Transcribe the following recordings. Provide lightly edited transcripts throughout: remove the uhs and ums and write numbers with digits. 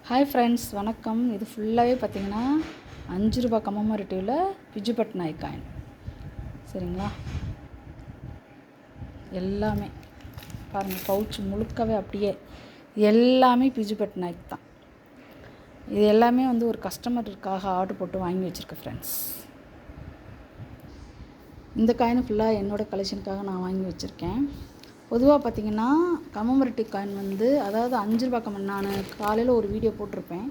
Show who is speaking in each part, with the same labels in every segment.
Speaker 1: Hi friends, வணக்கம். இது ஃபுல்லாகவே பார்த்திங்கன்னா ரூ. 5 கமமரேட்டிவில் பிஜு பட்நாயக் காயின். சரிங்களா, எல்லாமே பாருங்கள், பவுச் முழுக்கவே அப்படியே எல்லாமே பிஜு பட்நாயக் தான். இது எல்லாமே ஒரு கஸ்டமருக்காக ஆர்டர் போட்டு வாங்கி வச்சுருக்கேன் ஃப்ரெண்ட்ஸ். இந்த காயின் ஃபுல்லாக என்னோடய கலெக்ஷனுக்காக நான் வாங்கி வச்சுருக்கேன். பொதுவாக பார்த்திங்கன்னா கமமரேட்டிவ் காயின் அதாவது ரூ. 5 நான் காலையில் ஒரு வீடியோ போட்டிருப்பேன்.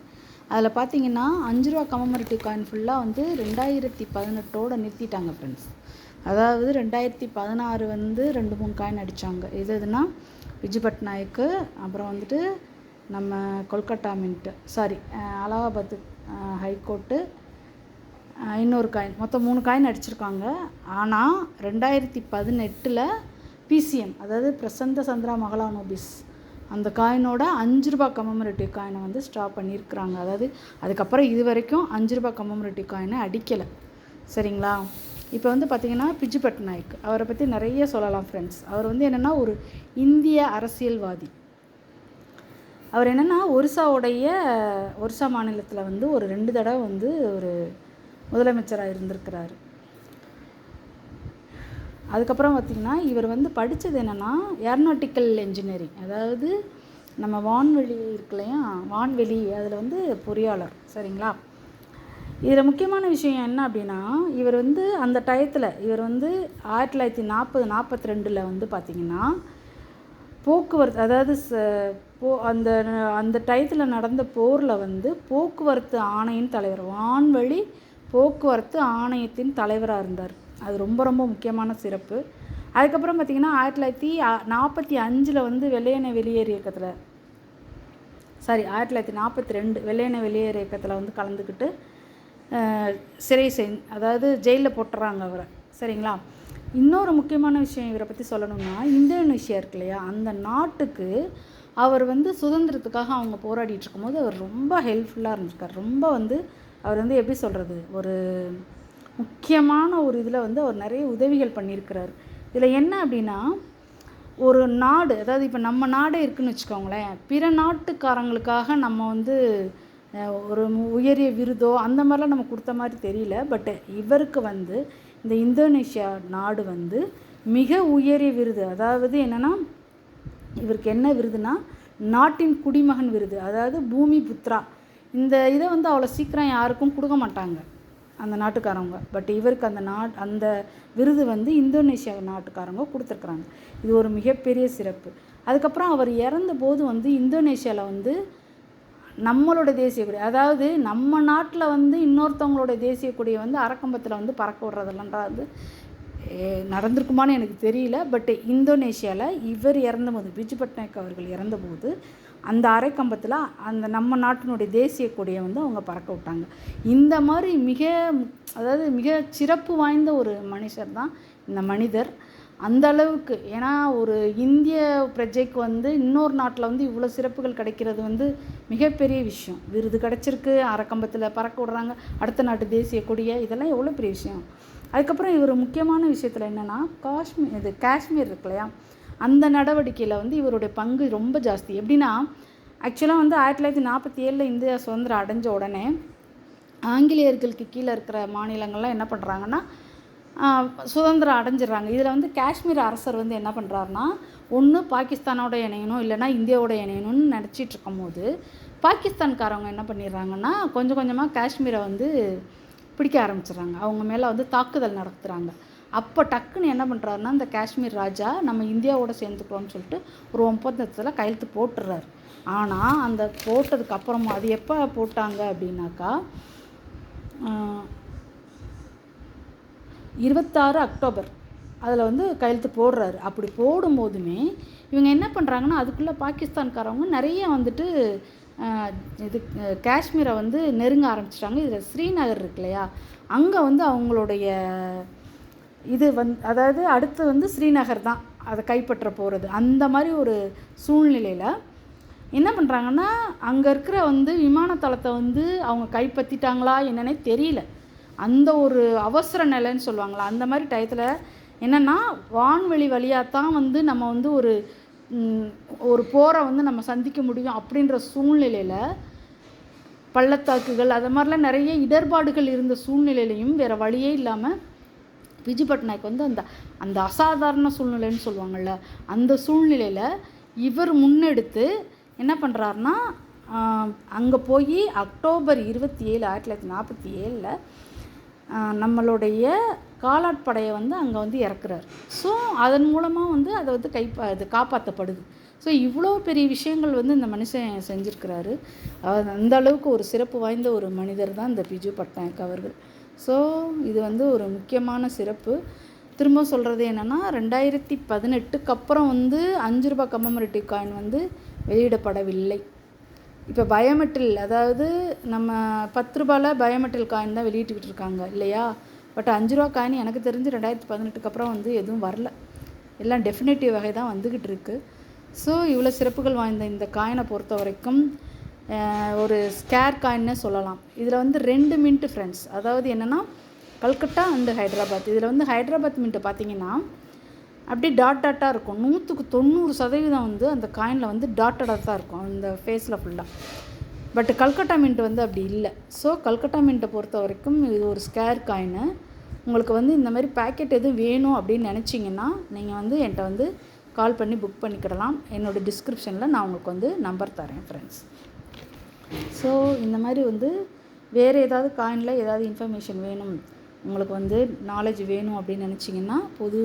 Speaker 1: அதில் பார்த்திங்கன்னா ரூ. 5 கமமரேட்டிவ் காயின் ஃபுல்லாக 2018 நிறுத்திட்டாங்க ஃப்ரெண்ட்ஸ். அதாவது 2016 2-3 காயின் அடித்தாங்க. எதுனா பிஜு பட்நாயக்கு, அப்புறம் நம்ம கொல்கட்டா மின்ட்டு, அலகாபாத் ஹைகோர்ட்டு, இன்னொரு காயின், மொத்தம் 3 காயின் அடிச்சிருக்காங்க. ஆனால் 2018 பிசிஎம், அதாவது பிரசந்த சந்திரா மகலானோபிஸ், அந்த காயினோட ரூ. 5 கமமரேட்டிவ் காயினை ஸ்டாப் பண்ணியிருக்கிறாங்க. அதாவது அதுக்கப்புறம் இது வரைக்கும் ரூ. 5 கமமரேட்டிவ் காயினை அடிக்கலை. சரிங்களா, இப்போ பார்த்திங்கன்னா பிஜு பட்நாயக் அவரை பற்றி நிறைய சொல்லலாம் ஃப்ரெண்ட்ஸ். அவர் என்னென்னா ஒரு இந்திய அரசியல்வாதி. அவர் என்னென்னா ஒரிசா மாநிலத்தில் ஒரு 2 தடவை ஒரு முதலமைச்சராக இருந்திருக்கிறாரு. அதுக்கப்புறம் பார்த்திங்கன்னா இவர் படித்தது என்னென்னா ஏரோநாட்டிக்கல் இன்ஜினியரிங், அதாவது நம்ம வான்வெளி இருக்கு இல்லையா, வான்வெளி, அதில் பொறியாளர். சரிங்களா, இதில் முக்கியமான விஷயம் என்ன அப்படின்னா, இவர் அந்த டயத்தில் இவர் 1940-42 பார்த்திங்கன்னா போக்குவரத்து, அதாவது அந்த டயத்தில் நடந்த போரில் போக்குவரத்து ஆணையின் தலைவர், வான்வெளி போக்குவரத்து ஆணையத்தின் தலைவராக இருந்தார். அது ரொம்ப ரொம்ப முக்கியமான சிறப்பு. அதுக்கப்புறம் பார்த்திங்கன்னா 1945 வெள்ளையனே வெளியேறு இயக்கத்தில், 1942 வெள்ளையனே வெளியேறு இயக்கத்தில் கலந்துக்கிட்டு அதாவது ஜெயிலில் போட்டுறாங்க அவரை. சரிங்களா, இன்னொரு முக்கியமான விஷயம் இவரை பற்றி சொல்லணும்னா, இந்தோனேஷியா இருக்கு இல்லையா, அந்த நாட்டுக்கு அவர் சுதந்திரத்துக்காக அவங்க போராடிட்டு இருக்கும்போது அவர் ரொம்ப ஹெல்ப்ஃபுல்லாக இருந்திருக்கார். ரொம்ப அவர் எப்படி சொல்கிறது, ஒரு முக்கியமான ஒரு இதில் அவர் நிறைய உதவிகள் பண்ணியிருக்கிறார். இதில் என்ன அப்படின்னா, ஒரு நாடு, அதாவது இப்போ நம்ம நாடே இருக்குதுன்னு வச்சுக்கோங்களேன், பிற நாட்டுக்காரங்களுக்காக நம்ம ஒரு உயரிய விருதோ அந்த மாதிரிலாம் நம்ம கொடுத்த மாதிரி தெரியல. பட் இவருக்கு இந்த இந்தோனேஷியா நாடு மிக உயரிய விருது, அதாவது என்னென்னா இவருக்கு என்ன விருதுனா நாட்டின் குடிமகன் விருது, அதாவது பூமி புத்ரா. இந்த இதை அவ்வளோ சீக்கிரம் யாருக்கும் கொடுக்க மாட்டாங்க அந்த நாட்டுக்காரங்க. பட் இவருக்கு அந்த விருது இந்தோனேஷியா நாட்டுக்காரங்க கொடுத்துருக்குறாங்க. இது ஒரு மிகப்பெரிய சிறப்பு. அதுக்கப்புறம் அவர் இறந்தபோது இந்தோனேஷியாவில் நம்மளோட தேசிய கொடி, அதாவது நம்ம நாட்டில் இன்னொருத்தவங்களோட தேசிய கொடியை அரக்கம்பத்தில் பறக்க விடுறதெல்லாம்ன்றது நடந்திருக்குமான்னு எனக்கு தெரியல. பட் இந்தோனேஷியாவில் இவர் இறந்தபோது, பிஜு பட்நாயக் அவர்கள் இறந்தபோது அந்த அரைக்கம்பத்தில் அந்த நம்ம நாட்டினுடைய தேசிய கொடியை அவங்க பறக்க விட்டாங்க. இந்த மாதிரி மிக சிறப்பு வாய்ந்த ஒரு மனுஷர் தான் இந்த மனிதர். அந்த அளவுக்கு, ஏன்னா ஒரு இந்திய பிரஜைக்கு இன்னொரு நாட்டில் இவ்வளோ சிறப்புகள் கிடைக்கிறது மிகப்பெரிய விஷயம். விருது கிடச்சிருக்கு, அரைக்கம்பத்தில் பறக்க விடுறாங்க அடுத்த நாட்டு தேசிய கொடியை, இதெல்லாம் எவ்வளோ பெரிய விஷயம். அதுக்கப்புறம் இவர் முக்கியமான விஷயத்தில் என்னென்னா, காஷ்மீர் இருக்கு இல்லையா, அந்த நடவடிக்கையில் இவருடைய பங்கு ரொம்ப ஜாஸ்தி. எப்படின்னா, ஆக்சுவலாக 1947 இந்தியா சுதந்திரம் அடைஞ்ச உடனே ஆங்கிலேயர்களுக்கு கீழே இருக்கிற மாநிலங்கள்லாம் என்ன பண்ணுறாங்கன்னா சுதந்திரம் அடைஞ்சிடுறாங்க. இதில் காஷ்மீர் அரசர் என்ன பண்ணுறாருனா, ஒன்று பாகிஸ்தானோட இணையணும், இல்லைனா இந்தியாவோட இணையணும்னு நினச்சிட்டு இருக்கும் போது பாகிஸ்தான்காரவங்க என்ன பண்ணிடுறாங்கன்னா கொஞ்சம் கொஞ்சமாக காஷ்மீரை பிடிக்க ஆரம்பிச்சிடுறாங்க. அவங்க மேலே தாக்குதல் நடத்துகிறாங்க. அப்போ டக்குன்னு என்ன பண்ணுறாருன்னா, இந்த காஷ்மீர் ராஜா நம்ம இந்தியாவோட சேர்ந்துக்கிறோம்னு சொல்லிட்டு ஒரு ஒப்பந்தத்தில் கையெழுத்து போட்டுடுறாரு. ஆனால் அந்த போட்டதுக்கப்புறமா அது எப்போ போட்டாங்க அப்படின்னாக்கா 26 அக்டோபர் அதில் கையெழுத்து போடுறாரு. அப்படி போடும்போதுமே இவங்க என்ன பண்ணுறாங்கன்னா, அதுக்குள்ளே பாகிஸ்தான்காரவங்க நிறைய காஷ்மீரை நெருங்க ஆரம்பிச்சிட்டாங்க. இதில் ஸ்ரீநகர் இருக்கு இல்லையா, அங்கே அவங்களுடைய இது அதாவது அடுத்து ஸ்ரீநகர் தான் அதை கைப்பற்ற போகிறது. அந்த மாதிரி ஒரு சூழ்நிலையில் என்ன பண்ணுறாங்கன்னா, அங்கே இருக்கிற விமானத்தளத்தை அவங்க கைப்பற்றிட்டாங்களா என்னன்னே தெரியல. அந்த ஒரு அவசர நிலைன்னு சொல்லுவாங்களா, அந்த மாதிரி டயத்தில் என்னென்னா வான்வெளி வழியாக தான் நம்ம ஒரு போரை நம்ம சந்திக்க முடியும் அப்படின்ற சூழ்நிலையில் பள்ளத்தாக்குகள் அது மாதிரிலாம் நிறைய இடர்பாடுகள் இருந்த சூழ்நிலையிலையும் வேறு வழியே இல்லாமல் பிஜு பட்நாயக் வந்து அந்த அந்த அசாதாரண சூழ்நிலைன்னு சொல்லுவாங்கள்ல, அந்த சூழ்நிலையில் இவர் முன்னெடுத்து என்ன பண்ணுறாருனா, அங்கே போய் அக்டோபர் 27, 1947 நம்மளுடைய காலாட்படையை வந்து அங்கே வந்து இறக்குறாரு. ஸோ அதன் மூலமாக வந்து அதை வந்து அது காப்பாற்றப்படுது. ஸோ இவ்வளோ பெரிய விஷயங்கள் வந்து இந்த மனுஷன் செஞ்சுருக்கிறாரு. அந்த அளவுக்கு ஒரு சிறப்பு வாய்ந்த ஒரு மனிதர் தான் இந்த பிஜு பட்நாயக் அவர்கள். ஸோ இது வந்து ஒரு முக்கியமான சிறப்பு. திரும்ப சொல்கிறது என்னென்னா, 2018க்கு அப்புறம் வந்து 5 ரூபா கமெமரேட்டிவ் காயின் வந்து வெளியிடப்படவில்லை. இப்போ பயோமெட்ரில், அதாவது நம்ம 10 ரூபாயில் பயோமெட்ரில் காயின் தான் வெளியிட்டுக்கிட்டு இருக்காங்க இல்லையா. பட் 5 ரூபா காயின் எனக்கு தெரிஞ்சு 2018க்கு அப்புறம் வந்து எதுவும் வரல, எல்லாம் டெஃபினேட்டிவ் வகை தான் வந்துக்கிட்டு இருக்குது. ஸோ இவ்வளோ சிறப்புகள் வாய்ந்த இந்த காயினை பொறுத்த வரைக்கும் ஒரு ஸ்கேர் காயின்னே சொல்லலாம். இதில் வந்து 2 மின்ட்டு ஃப்ரெண்ட்ஸ், அதாவது என்னென்னா கல்கட்டா அண்டு ஹைதராபாத். இதில் வந்து ஹைதராபாத் மின்ட்டு பார்த்திங்கன்னா அப்படி டாட்டாக இருக்கும். 100% வந்து அந்த காயினில் வந்து டாட்டடாக தான் இருக்கும் அந்த ஃபேஸில் ஃபுல்லாக. பட் கல்கட்டா மின்ட் வந்து அப்படி இல்லை. ஸோ கல்கட்டா மின்ட்டை பொறுத்த வரைக்கும் இது ஒரு ஸ்கேர் காயினு. உங்களுக்கு வந்து இந்த மாதிரி பேக்கெட் எதுவும் வேணும் அப்படின்னு நினச்சிங்கன்னா நீங்கள் வந்து என்கிட்ட வந்து கால் பண்ணி புக் பண்ணிக்கிடலாம். என்னோடய டிஸ்கிரிப்ஷனில் நான் உங்களுக்கு வந்து நம்பர் தரேன் ஃப்ரெண்ட்ஸ். ஸோ இந்த மாதிரி வந்து வேறு ஏதாவது காயினில் ஏதாவது இன்ஃபர்மேஷன் வேணும், உங்களுக்கு வந்து நாலேஜ் வேணும் அப்படின்னு நினச்சிங்கன்னா, பொது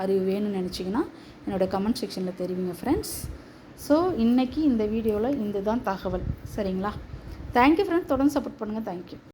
Speaker 1: அறிவு வேணும்னு நினச்சிங்கன்னா என்னோடய கமெண்ட் செக்ஷனில் தெரிவிங்க ஃப்ரெண்ட்ஸ். ஸோ இன்றைக்கி இந்த வீடியோவில் இந்த தான் தகவல், சரிங்களா? தேங்க்யூ ஃப்ரெண்ட்ஸ், தொடர்ந்து சப்போர்ட் பண்ணுங்கள். தேங்க்யூ.